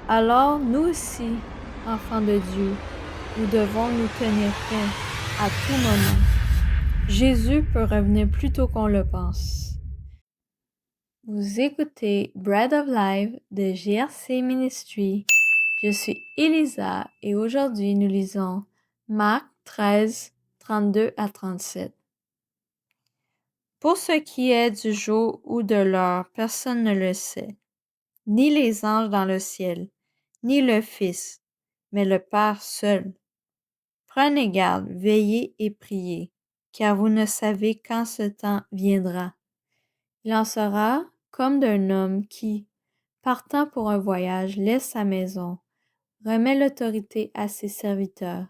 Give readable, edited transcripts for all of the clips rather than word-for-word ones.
Alors, nous aussi, enfants de Dieu, nous devons nous tenir prêts à tout moment. Jésus peut revenir plus tôt qu'on le pense. Vous écoutez Bread of Life de GRC Ministry. Je suis Elisa et aujourd'hui nous lisons Marc 13, 32 à 37. Pour ce qui est du jour ou de l'heure, personne ne le sait, ni les anges dans le ciel, ni le Fils, mais le Père seul. Prenez garde, veillez et priez, car vous ne savez quand ce temps viendra. Il en sera comme d'un homme qui, partant pour un voyage, laisse sa maison, remet l'autorité à ses serviteurs,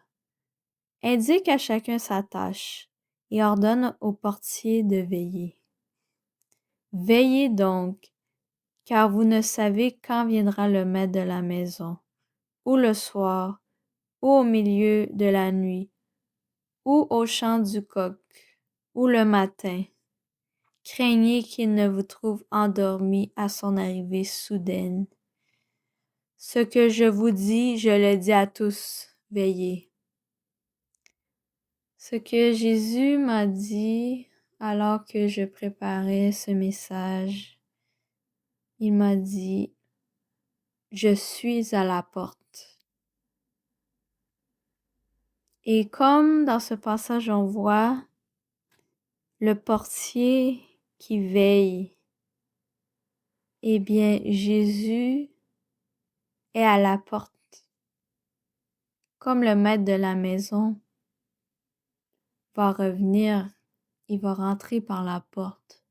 indique à chacun sa tâche et ordonne au portier de veiller. Veillez donc, car vous ne savez quand viendra le maître de la maison, ou le soir, ou au milieu de la nuit, ou au chant du coq, ou le matin. Craignez qu'il ne vous trouve endormi à son arrivée soudaine. Ce que je vous dis, je le dis à tous, veillez. Ce que Jésus m'a dit alors que je préparais ce message, il m'a dit, je suis à la porte. Et comme dans ce passage on voit le portier qui veille, eh bien Jésus est à la porte. Comme le maître de la maison va revenir, il va rentrer par la porte.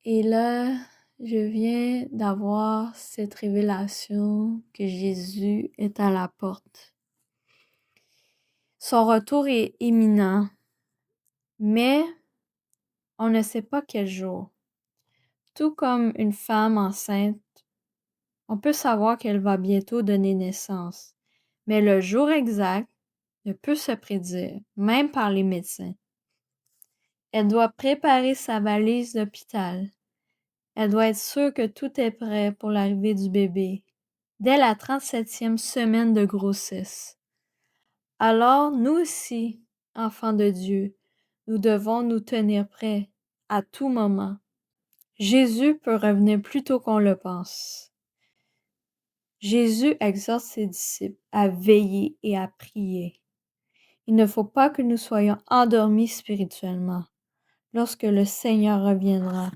Et là, je viens d'avoir cette révélation que Jésus est à la porte. Son retour est imminent, mais on ne sait pas quel jour. Tout comme une femme enceinte, on peut savoir qu'elle va bientôt donner naissance, mais le jour exact ne peut se prédire, même par les médecins. Elle doit préparer sa valise d'hôpital. Elle doit être sûre que tout est prêt pour l'arrivée du bébé, dès la 37e semaine de grossesse. Alors, nous aussi, enfants de Dieu, nous devons nous tenir prêts à tout moment. Jésus peut revenir plus tôt qu'on le pense. Jésus exhorte ses disciples à veiller et à prier. Il ne faut pas que nous soyons endormis spirituellement lorsque le Seigneur reviendra.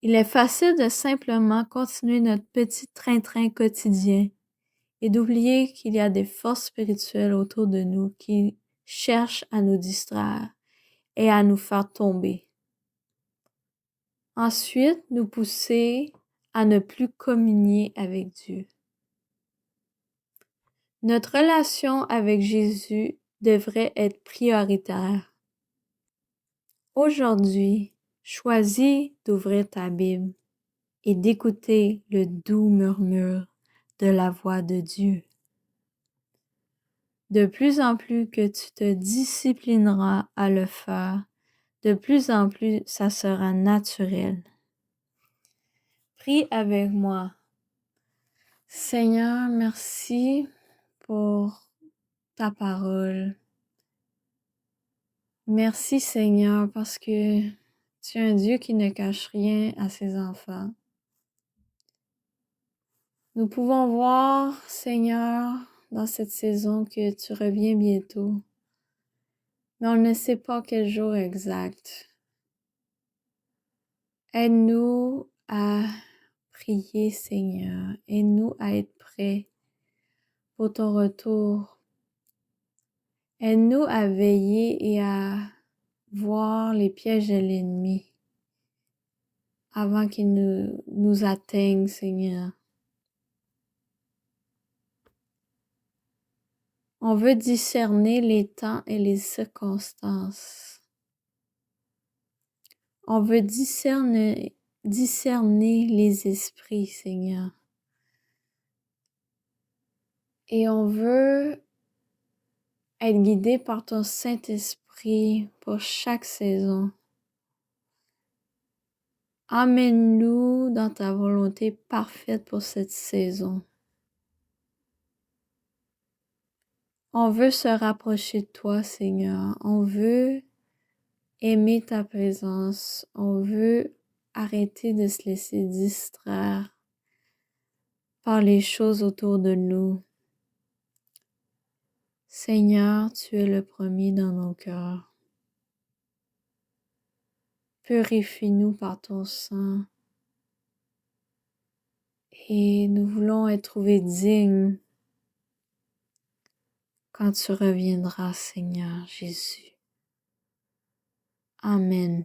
Il est facile de simplement continuer notre petit train-train quotidien et d'oublier qu'il y a des forces spirituelles autour de nous qui cherchent à nous distraire et à nous faire tomber. Ensuite, nous pousser à ne plus communier avec Dieu. Notre relation avec Jésus devrait être prioritaire. Aujourd'hui, choisis d'ouvrir ta Bible et d'écouter le doux murmure de la voix de Dieu. De plus en plus que tu te disciplineras à le faire, de plus en plus ça sera naturel. Prie avec moi. Seigneur, merci pour ta parole. Merci Seigneur parce que tu es un Dieu qui ne cache rien à ses enfants. Nous pouvons voir, Seigneur, dans cette saison que tu reviens bientôt, mais on ne sait pas quel jour exact. Aide-nous à prier, Seigneur. Aide-nous à être prêts pour ton retour. Aide-nous à veiller et à voir les pièges de l'ennemi avant qu'il nous atteigne, Seigneur. On veut discerner les temps et les circonstances. On veut discerner les esprits, Seigneur. Et on veut être guidé par ton Saint-Esprit pour chaque saison. Amène-nous dans ta volonté parfaite pour cette saison. On veut se rapprocher de toi, Seigneur. On veut aimer ta présence. On veut arrêter de se laisser distraire par les choses autour de nous. Seigneur, tu es le premier dans nos cœurs. Purifie-nous par ton sang. Et nous voulons être trouvés dignes quand tu reviendras, Seigneur Jésus. Amen.